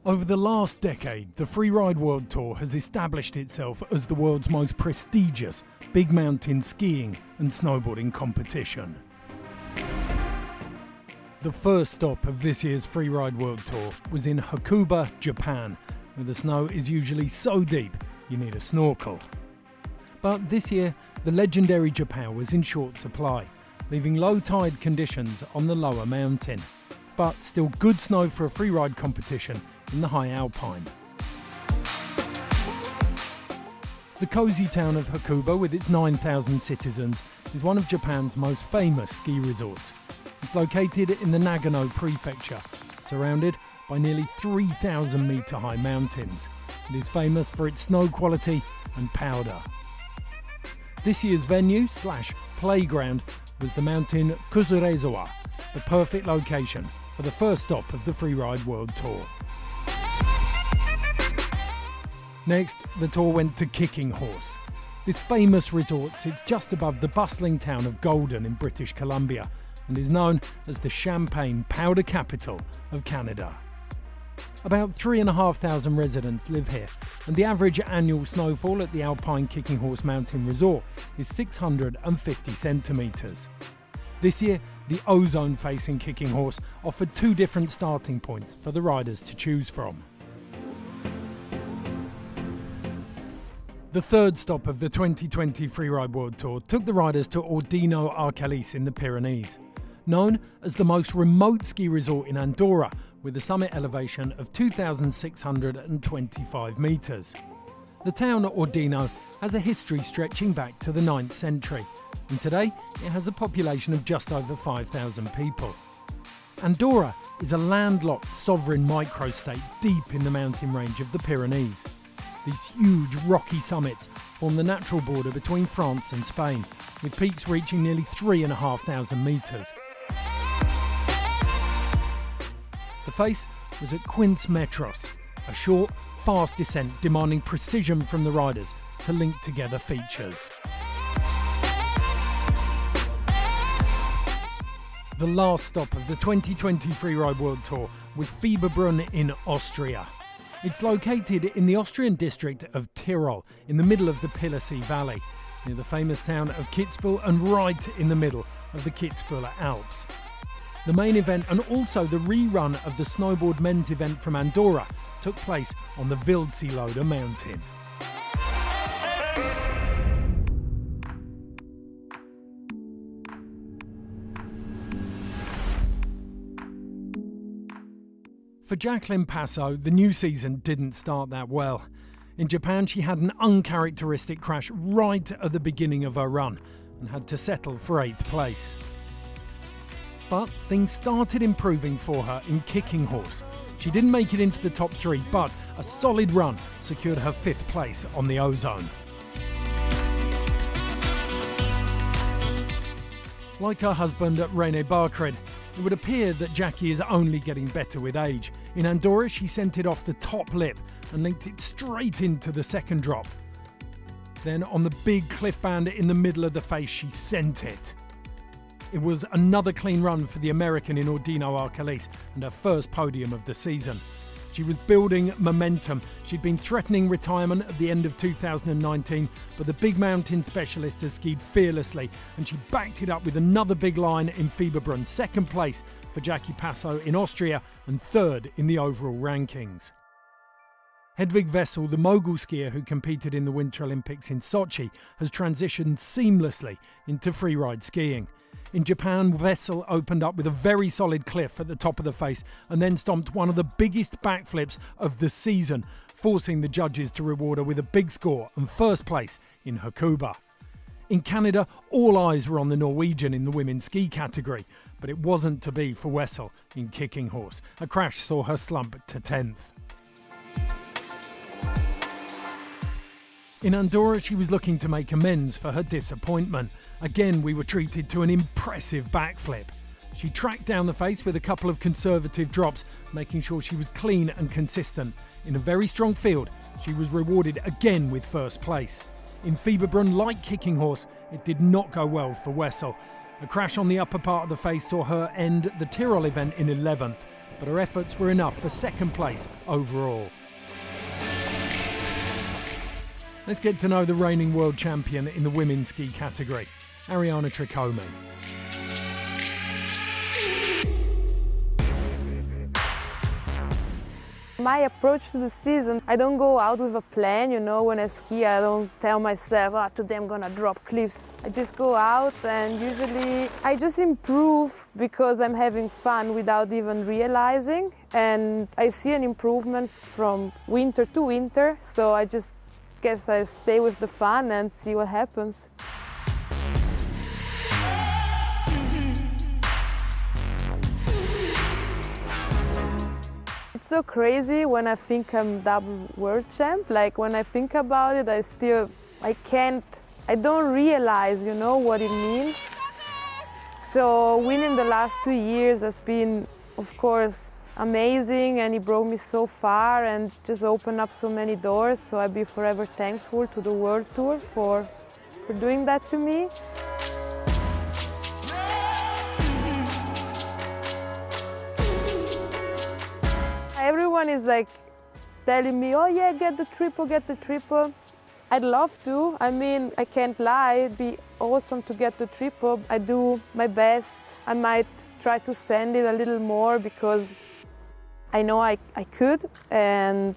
Over the last decade, the Freeride World Tour has established itself as the world's most prestigious big mountain skiing and snowboarding competition. The first stop of this year's Freeride World Tour was in Hakuba, Japan, where the snow is usually so deep you need a snorkel. But this year, the legendary Japan was in short supply, leaving low tide conditions on the lower mountain. But still good snow for a freeride competition in the high alpine. The cosy town of Hakuba, with its 9,000 citizens, is one of Japan's most famous ski resorts. It's located in the Nagano prefecture, surrounded by nearly 3,000 metre high mountains. It is famous for its snow quality and powder. This year's venue/playground was the mountain Kuzurezawa, the perfect location for the first stop of the Freeride World Tour. Next, the tour went to Kicking Horse. This famous resort sits just above the bustling town of Golden in British Columbia and is known as the champagne powder capital of Canada. About 3,500 residents live here, and the average annual snowfall at the Alpine Kicking Horse Mountain Resort is 650 centimetres. This year, the ozone-facing Kicking Horse offered two different starting points for the riders to choose from. The third stop of the 2020 Freeride World Tour took the riders to Ordino Arcalís in the Pyrenees, known as the most remote ski resort in Andorra, with a summit elevation of 2,625 metres. The town Ordino has a history stretching back to the 9th century, and today it has a population of just over 5,000 people. Andorra is a landlocked sovereign microstate deep in the mountain range of the Pyrenees. These huge rocky summits form the natural border between France and Spain, with peaks reaching nearly 3,500 metres. The face was at Quince Metros, a short, fast descent demanding precision from the riders to link together features. The last stop of the 2020 Freeride World Tour was Fieberbrunn in Austria. It's located in the Austrian district of Tyrol, in the middle of the Pilersee Valley, near the famous town of Kitzbühel and right in the middle of the Kitzbühel Alps. The main event, and also the rerun of the snowboard men's event from Andorra, took place on the Wildseeloder mountain. For Jacqueline Passo, the new season didn't start that well. In Japan, she had an uncharacteristic crash right at the beginning of her run and had to settle for 8th place. But things started improving for her in Kicking Horse. She didn't make it into the top 3, but a solid run secured her 5th place on the ozone. Like her husband René Barcred, it would appear that Jackie is only getting better with age. In Andorra, she sent it off the top lip and linked it straight into the second drop. Then on the big cliff band in the middle of the face, she sent it. It was another clean run for the American in Ordino Arcalís and her first podium of the season. She was building momentum. She'd been threatening retirement at the end of 2019, but the big mountain specialist has skied fearlessly, and she backed it up with another big line in Fieberbrunn, 2nd place for Jackie Passo in Austria and 3rd in the overall rankings. Hedvig Wessel, the mogul skier who competed in the Winter Olympics in Sochi, has transitioned seamlessly into freeride skiing. In Japan, Wessel opened up with a very solid cliff at the top of the face and then stomped one of the biggest backflips of the season, forcing the judges to reward her with a big score and 1st place in Hakuba. In Canada, all eyes were on the Norwegian in the women's ski category, but it wasn't to be for Wessel in Kicking Horse. A crash saw her slump to 10th. In Andorra, she was looking to make amends for her disappointment. Again, we were treated to an impressive backflip. She tracked down the face with a couple of conservative drops, making sure she was clean and consistent. In a very strong field, she was rewarded again with 1st place. In Fieberbrunn, like Kicking Horse, it did not go well for Wessel. A crash on the upper part of the face saw her end the Tyrol event in 11th, but her efforts were enough for second place overall. Let's get to know the reigning world champion in the women's ski category, Ariane Tricome. My approach to the season, I don't go out with a plan, when I ski I don't tell myself, today I'm gonna drop cliffs. I just go out and usually I just improve because I'm having fun without even realizing, and I see an improvement from winter to winter, so I just guess I stay with the fun and see what happens. It's so crazy when I think I'm double world champ. Like when I think about it, I don't realize, what it means. So winning the last 2 years has been, of course, amazing, and it brought me so far and just opened up so many doors. So I'll be forever thankful to the World Tour for doing that to me. Everyone is like telling me, oh yeah, get the triple. I'd love to. I mean, I can't lie, it'd be awesome to get the triple. I do my best. I might try to send it a little more because I know I could, and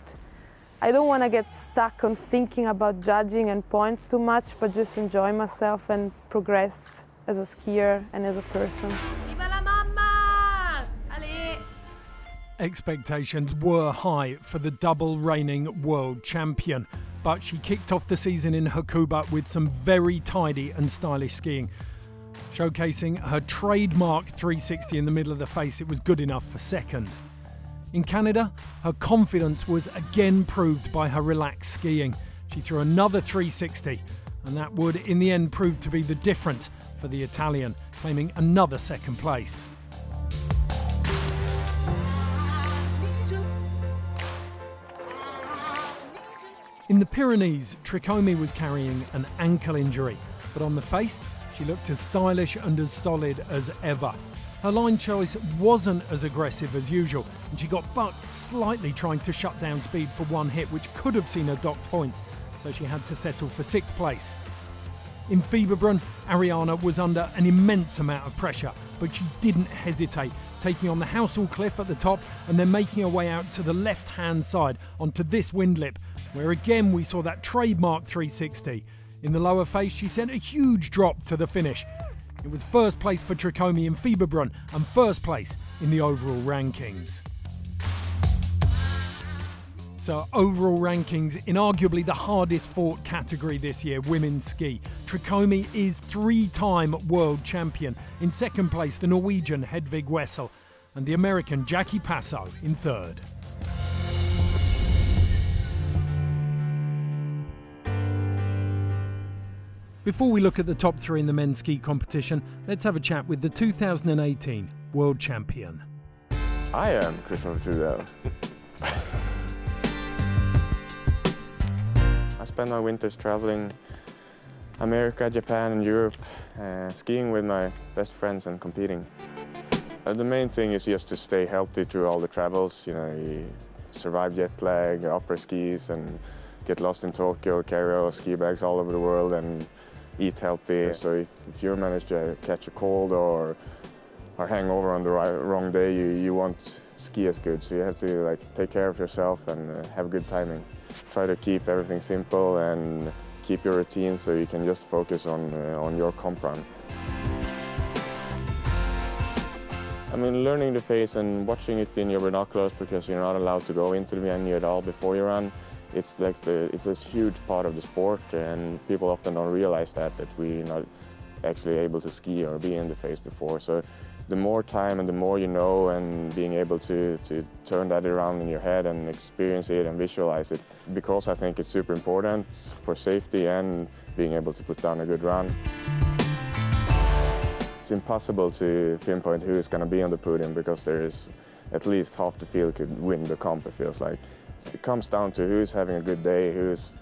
I don't want to get stuck on thinking about judging and points too much, but just enjoy myself and progress as a skier and as a person. Expectations were high for the double reigning world champion, but she kicked off the season in Hakuba with some very tidy and stylish skiing. Showcasing her trademark 360 in the middle of the face, it was good enough for second. In Canada, her confidence was again proved by her relaxed skiing. She threw another 360, and that would in the end prove to be the difference for the Italian, claiming another second place. In the Pyrenees, Tricome was carrying an ankle injury, but on the face, she looked as stylish and as solid as ever. Her line choice wasn't as aggressive as usual, and she got bucked slightly trying to shut down speed for one hit, which could have seen her docked points, so she had to settle for 6th place. In Fieberbrunn, Ariane was under an immense amount of pressure, but she didn't hesitate, taking on the Housel Cliff at the top and then making her way out to the left-hand side onto this wind lip, where again we saw that trademark 360. In the lower face, she sent a huge drop to the finish. It was first place for Tricome in Fieberbrunn and first place in the overall rankings. So overall rankings in arguably the hardest fought category this year, women's ski. Tricome is 3-time world champion. In second place, the Norwegian Hedvig Wessel and the American Jackie Passo in third. Before we look at the top 3 in the men's ski competition, let's have a chat with the 2018 world champion. I am Christopher Trudell. I spend my winters traveling America, Japan and Europe, skiing with my best friends and competing. The main thing is just to stay healthy through all the travels. You survive jet lag, opera skis, and get lost in Tokyo, carry all ski bags all over the world and eat healthy. So if you manage to catch a cold or hangover on the wrong day, you won't ski as good. So you have to take care of yourself and have good timing. Try to keep everything simple and keep your routine so you can just focus on your comp run. I mean, learning the face and watching it in your binoculars, because you're not allowed to go into the venue at all before you run. It's it's a huge part of the sport, and people often don't realize that we're not actually able to ski or be in the face before. So the more time and the more you know, and being able to turn that around in your head and experience it and visualize it, because I think it's super important for safety and being able to put down a good run. It's impossible to pinpoint who is going to be on the podium, because there is at least half the field could win the comp, it feels like. It comes down to who's having a good day, who's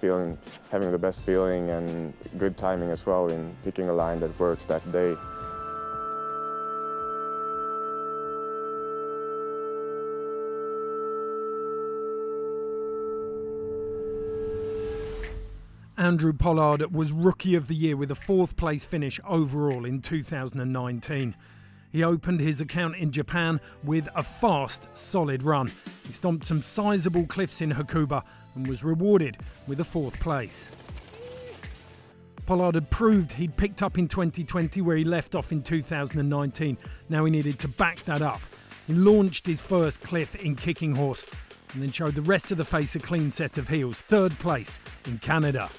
having the best feeling and good timing as well in picking a line that works that day. Andrew Pollard was Rookie of the Year with a 4th place finish overall in 2019. He opened his account in Japan with a fast, solid run. He stomped some sizable cliffs in Hakuba and was rewarded with a 4th place. Pollard had proved he'd picked up in 2020 where he left off in 2019. Now he needed to back that up. He launched his first cliff in Kicking Horse and then showed the rest of the face a clean set of heels, 3rd place in Canada.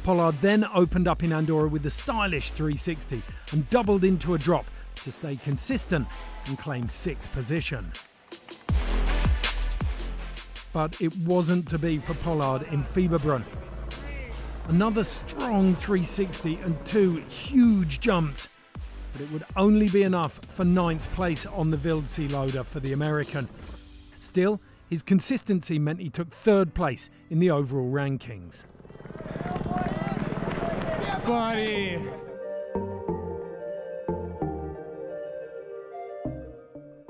Pollard then opened up in Andorra with a stylish 360 and doubled into a drop to stay consistent and claim 6th position. But it wasn't to be for Pollard in Fieberbrunn. Another strong 360 and 2 huge jumps, but it would only be enough for 9th place on the Wildsee loader for the American. Still, his consistency meant he took 3rd place in the overall rankings. Buddy.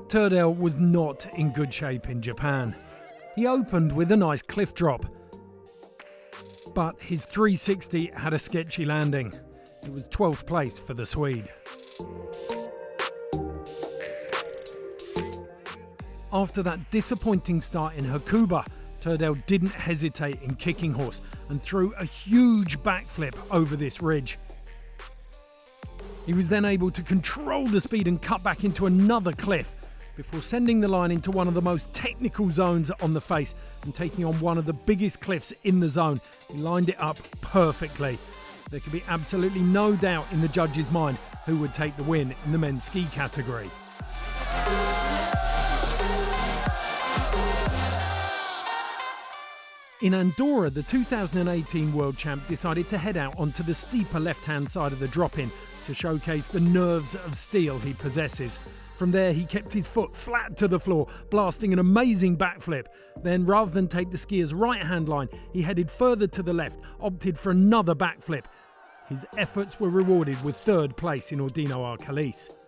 Turdell was not in good shape in Japan. He opened with a nice cliff drop, but his 360 had a sketchy landing. It was 12th place for the Swede. After that disappointing start in Hakuba, Turdell didn't hesitate in Kicking Horse and threw a huge backflip over this ridge. He was then able to control the speed and cut back into another cliff before sending the line into one of the most technical zones on the face and taking on one of the biggest cliffs in the zone. He lined it up perfectly. There could be absolutely no doubt in the judge's mind who would take the win in the men's ski category. In Andorra, the 2018 world champ decided to head out onto the steeper left-hand side of the drop-in to showcase the nerves of steel he possesses. From there, he kept his foot flat to the floor, blasting an amazing backflip. Then, rather than take the skier's right-hand line, he headed further to the left, opted for another backflip. His efforts were rewarded with 3rd place in Ordino Arcalis.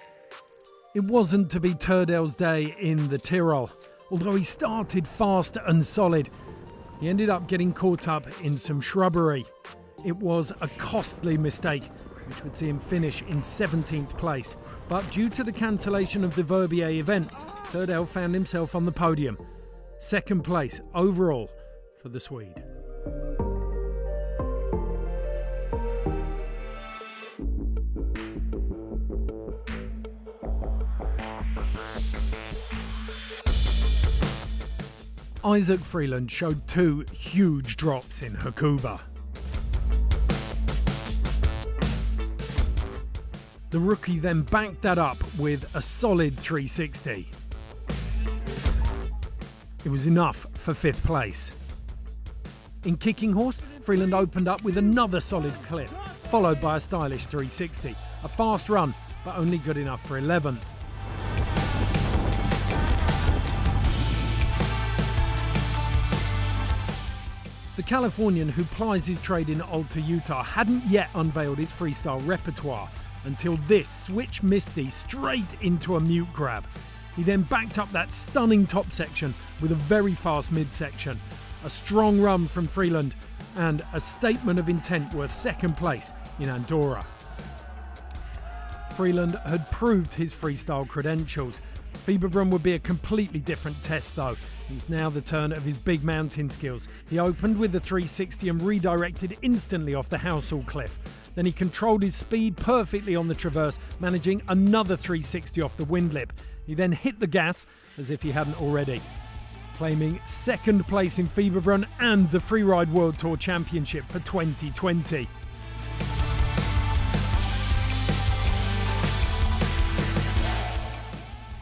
It wasn't to be Turdell's day in the Tyrol. Although he started fast and solid, he ended up getting caught up in some shrubbery. It was a costly mistake, which would see him finish in 17th place. But due to the cancellation of the Verbier event, Turdell found himself on the podium. 2nd place overall for the Swede. Isaac Freeland showed 2 huge drops in Hakuba. The rookie then backed that up with a solid 360. It was enough for 5th place. In Kicking Horse, Freeland opened up with another solid cliff, followed by a stylish 360. A fast run, but only good enough for 11th. The Californian, who plies his trade in Alta, Utah, hadn't yet unveiled his freestyle repertoire until this switched Misty straight into a mute grab. He then backed up that stunning top section with a very fast midsection. A strong run from Freeland and a statement of intent worth 2nd place in Andorra. Freeland had proved his freestyle credentials. Fieberbrunn would be a completely different test though. It's now the turn of his big mountain skills. He opened with the 360 and redirected instantly off the Househall cliff. Then he controlled his speed perfectly on the traverse, managing another 360 off the windlip. He then hit the gas as if he hadn't already, claiming 2nd place in Fieberbrunn and the Freeride World Tour Championship for 2020.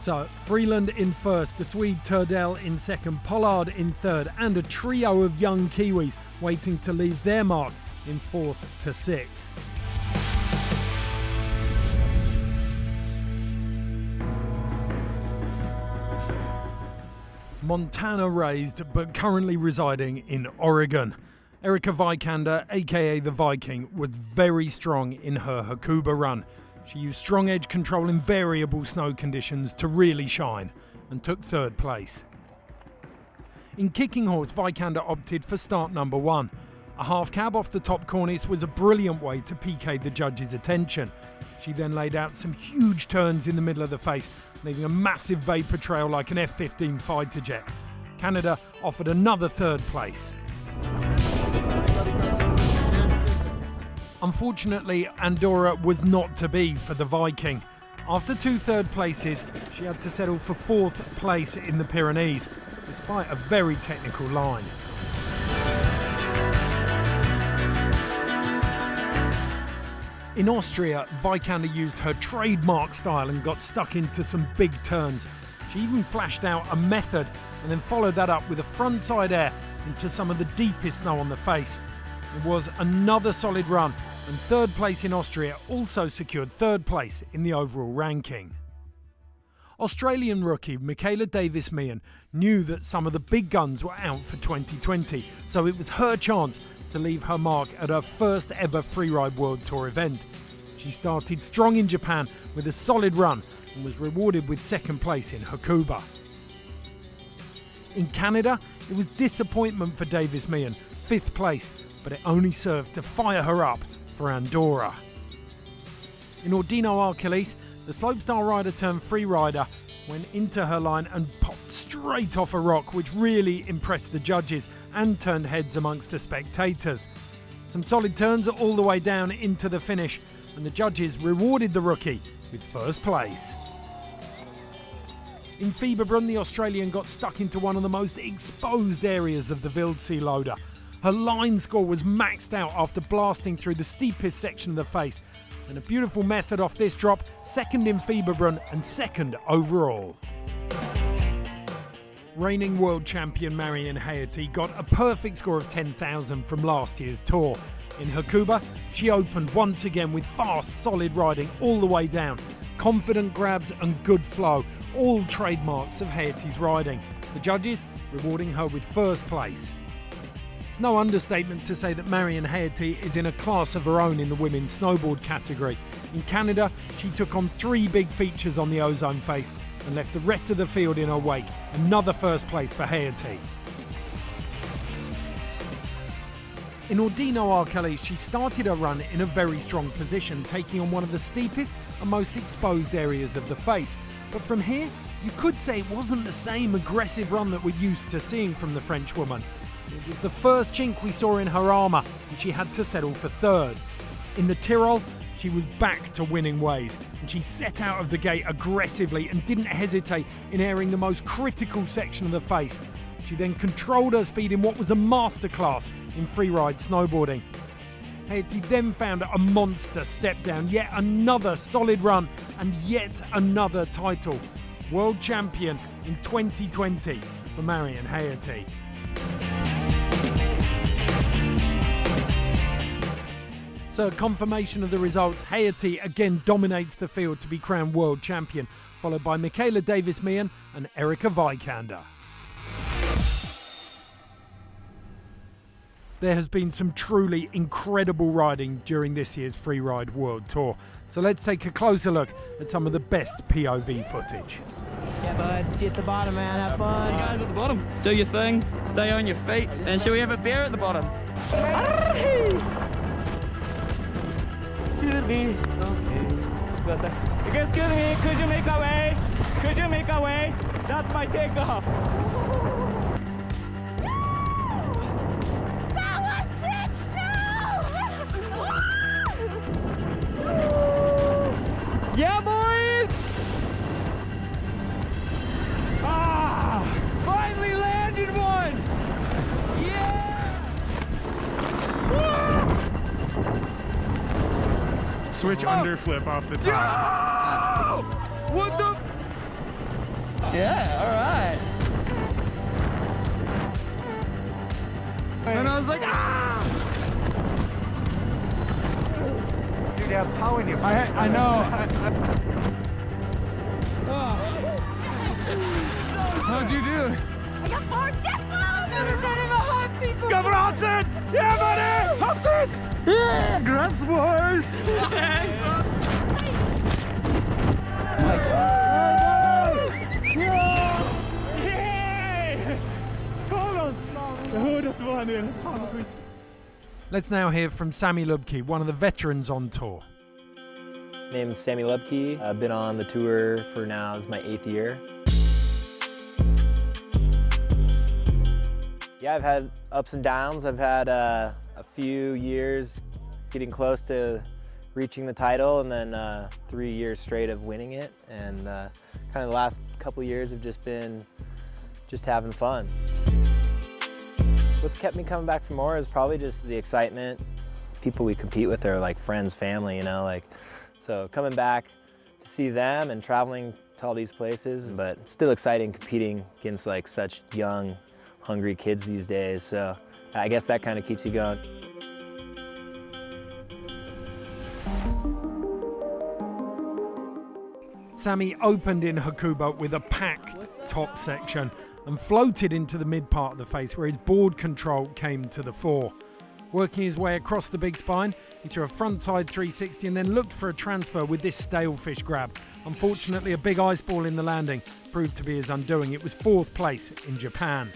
So, Freeland in 1st, the Swede Turdell in 2nd, Pollard in 3rd, and a trio of young Kiwis waiting to leave their mark in 4th to 6th. Montana raised, but currently residing in Oregon. Erica Vikander, aka the Viking, was very strong in her Hakuba run. She used strong edge control in variable snow conditions to really shine and took 3rd place. In kicking horse, Vikander opted for start number 1. A half cab off the top cornice was a brilliant way to pique the judges' attention. She then laid out some huge turns in the middle of the face, leaving a massive vapour trail like an F-15 fighter jet. Canada offered another third place. Unfortunately, Andorra was not to be for the Viking. After 2 third places, she had to settle for 4th place in the Pyrenees, despite a very technical line. In Austria, Vikander used her trademark style and got stuck into some big turns. She even flashed out a method and then followed that up with a frontside air into some of the deepest snow on the face. It was another solid run, and 3rd place in Austria also secured 3rd place in the overall ranking. Australian rookie Michaela Davis-Meehan knew that some of the big guns were out for 2020, so it was her chance to leave her mark at her first ever freeride World Tour event. She started strong in Japan with a solid run and was rewarded with 2nd place in Hakuba. In Canada, it was disappointment for Davis-Meehan, 5th place, but it only served to fire her up for Andorra. In Ordino Arcalis, the slopestyle rider turned freerider went into her line and popped straight off a rock, which really impressed the judges and turned heads amongst the spectators. Some solid turns all the way down into the finish, and the judges rewarded the rookie with 1st place. In Fieberbrunn, the Australian got stuck into one of the most exposed areas of the Wildsee loader. Her line score was maxed out after blasting through the steepest section of the face, and a beautiful method off this drop, 2nd in Fieberbrunn and 2nd overall. Reigning world champion Marianne Haerty got a perfect score of 10,000 from last year's tour. In Hakuba, she opened once again with fast, solid riding all the way down. Confident grabs and good flow, all trademarks of Haerty's riding. The judges rewarding her with 1st place. It's no understatement to say that Marianne Haerty is in a class of her own in the women's snowboard category. In Canada, she took on 3 big features on the ozone face and left the rest of the field in her wake. Another 1st place for Haerty. In Ordino Arcalis, she started her run in a very strong position, taking on one of the steepest and most exposed areas of the face. But from here, you could say it wasn't the same aggressive run that we're used to seeing from the Frenchwoman. It was the first chink we saw in her armour, and she had to settle for 3rd. In the Tyrol, she was back to winning ways, and she set out of the gate aggressively and didn't hesitate in airing the most critical section of the face. She then controlled her speed in what was a masterclass in freeride snowboarding. Haerty then found a monster step down, yet another solid run and yet another title. World champion in 2020 for Marianne Haerty. So confirmation of the results, Haerty again dominates the field to be crowned world champion, followed by Michaela Davis-Meehan and Erika Vikander. There has been some truly incredible riding during this year's Freeride World Tour. So let's take a closer look at some of the best POV footage. Yeah, bud. See you at the bottom, man. Have fun. You guys at the bottom. Do your thing. Stay on your feet. And shall we have a beer at the bottom? Should be okay. Excuse me, could you make a way? Could you make a way? That's my takeoff. Yeah, boys! Ah! Finally landed one! Yeah! Woo! Switch underflip off the top. Yo! What the? Yeah, alright. And I was like, ah! Dude, you have power in your face. I know. How'd you do? I got 4 death balls! Never been in a hot seat before! Come on, Hudson! Yeah, buddy! Hudson! Yeah! Grass boys! Yeah! Come Let's now hear from Sammy Lubke, one of the veterans on tour. My name is Sammy Lubke. I've been on the tour for now, this is my 8th year. Yeah, I've had ups and downs. I've had a few years getting close to reaching the title, and then 3 years straight of winning it. And kind of the last couple years have just been having fun. What's kept me coming back for more is probably just the excitement. People we compete with are like friends, family, you know, like, so coming back to see them and traveling to all these places, but still exciting competing against like such young, hungry kids these days. So I guess that kind of keeps you going. Sammy opened in Hakuba with a packed top section and floated into the mid part of the face where his board control came to the fore. Working his way across the big spine, he threw a frontside 360 and then looked for a transfer with this stalefish grab. Unfortunately, a big ice ball in the landing proved to be his undoing. It was 4th place in Japan.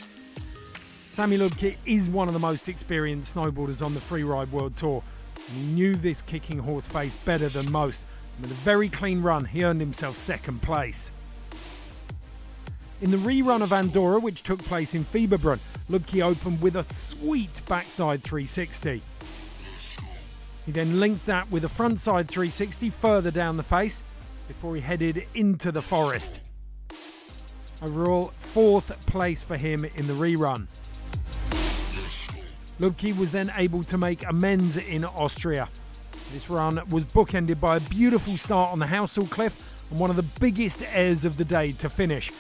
Sammy Lubke is one of the most experienced snowboarders on the Freeride World Tour. And he knew this kicking horse face better than most. And with a very clean run, he earned himself 2nd place. In the rerun of Andorra, which took place in Fieberbrunn, Lubke opened with a sweet backside 360. He then linked that with a frontside 360 further down the face before he headed into the forest. Overall, 4th place for him in the rerun. Lubke was then able to make amends in Austria. This run was bookended by a beautiful start on the Hausel Cliff and one of the biggest airs of the day to finish.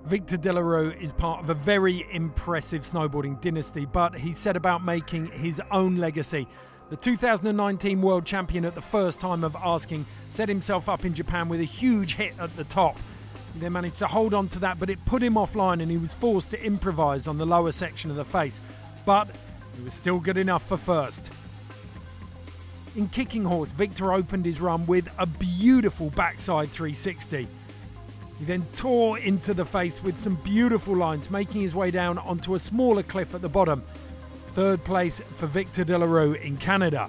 Victor De La Rue is part of a very impressive snowboarding dynasty, but he set about making his own legacy. The 2019 world champion at the first time of asking set himself up in Japan with a huge hit at the top. He then managed to hold on to that, but it put him offline and he was forced to improvise on the lower section of the face. But he was still good enough for first. In kicking horse, Victor opened his run with a beautiful backside 360. He then tore into the face with some beautiful lines, making his way down onto a smaller cliff at the bottom. 3rd place for Victor De La Rue in Canada.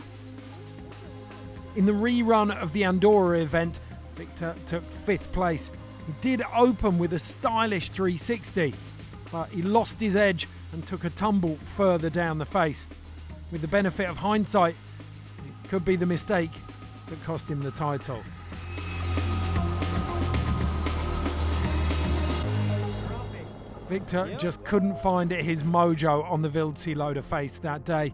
In the rerun of the Andorra event, Victor took 5th place. He did open with a stylish 360, but he lost his edge and took a tumble further down the face. With the benefit of hindsight, it could be the mistake that cost him the title. Victor just couldn't find his mojo on the Wildsee-Loader face that day.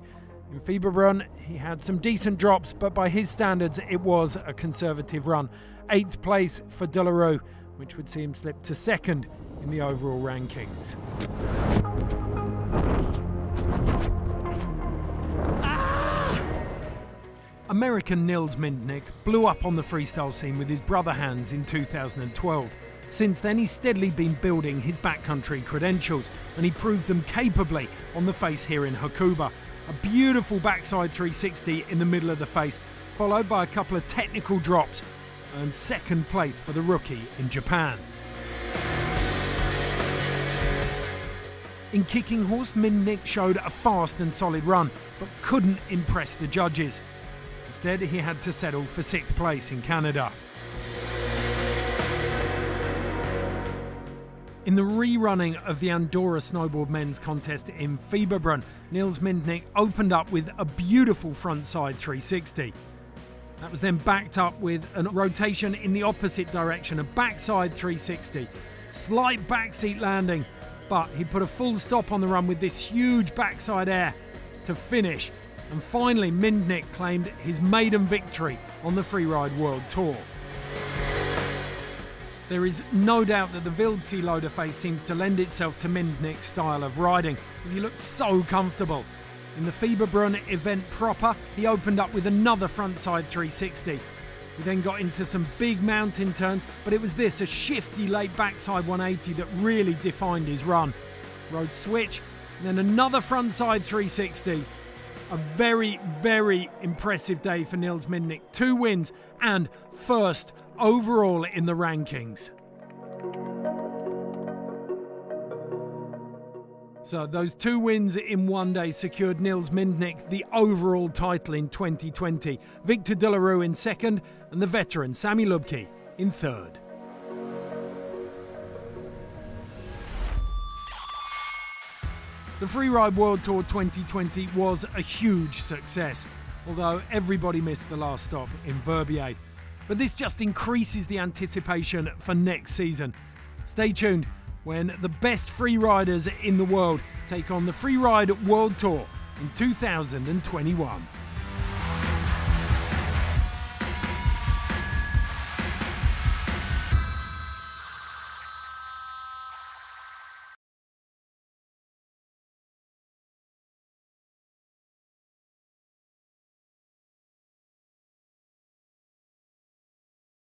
In Fieberbrunn, he had some decent drops, but by his standards, it was a conservative run. 8th place for De La Rue, which would see him slip to 2nd in the overall rankings. American Nils Mindnik blew up on the freestyle scene with his brother Hans in 2012. Since then, he's steadily been building his backcountry credentials, and he proved them capably on the face here in Hakuba. A beautiful backside 360 in the middle of the face, followed by a couple of technical drops, and 2nd place for the rookie in Japan. In kicking horse, Mindnik showed a fast and solid run, but couldn't impress the judges. Instead, he had to settle for 6th place in Canada. In the rerunning of the Andorra Snowboard Men's Contest in Fieberbrunn, Nils Mindnik opened up with a beautiful frontside 360. That was then backed up with a rotation in the opposite direction, a backside 360. Slight backseat landing, but he put a full stop on the run with this huge backside air to finish. And finally, Mindnik claimed his maiden victory on the Freeride World Tour. There is no doubt that the Wildsee-Loader face seems to lend itself to Mindnik's style of riding, as he looked so comfortable. In the Fieberbrunn event proper, he opened up with another frontside 360. He then got into some big mountain turns, but it was this, a shifty late backside 180 that really defined his run. Rode switch, and then another frontside 360, A very, very impressive day for Niels Mindnik. 2 wins and first overall in the rankings. So those 2 wins in one day secured Niels Mindnik the overall title in 2020. Victor De La Rue in second and the veteran Sami Lubke in third. The Freeride World Tour 2020 was a huge success, although everybody missed the last stop in Verbier. But this just increases the anticipation for next season. Stay tuned when the best freeriders in the world take on the Freeride World Tour in 2021.